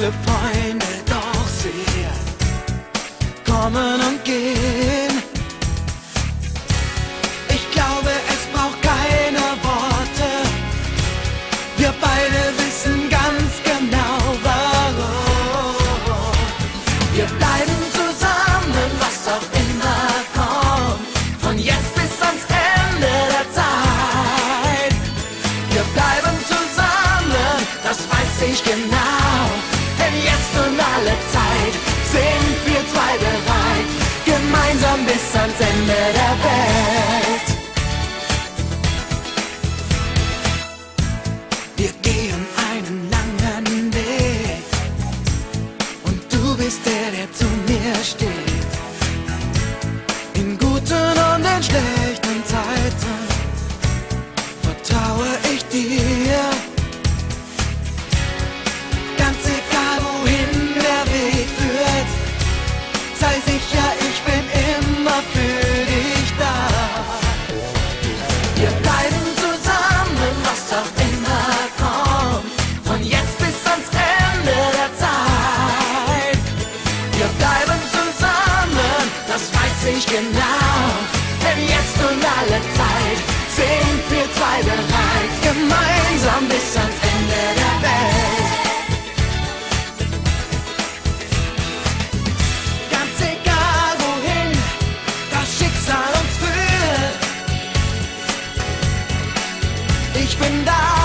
viele Freunde, doch sie kommen und gehen. Ich glaube, es braucht keine Worte. Wir beide wissen ganz genau warum. Wir bleiben zusammen, was auch immer kommt, von jetzt bis ans Ende der Zeit. Wir bleiben zusammen, das weiß ich genau, denn jetzt und alle Zeit sind wir zwei bereit, gemeinsam bis ans Ende der Welt. Wir gehen einen langen Weg und du bist der zu mir steht. In guten und in schlechten Zeiten vertraue ich dir. Ganz egal wohin der Weg führt, sei sicher, ich bin immer für dich da. Wir bleiben zusammen, was auch immer kommt, von jetzt bis ans Ende der Zeit. Wir bleiben zusammen, das weiß ich genau, denn jetzt und alle Zeit sind wir zwei bereit, gemeinsam bis ans Ende der Welt. Ganz egal wohin das Schicksal uns führt, ich bin da.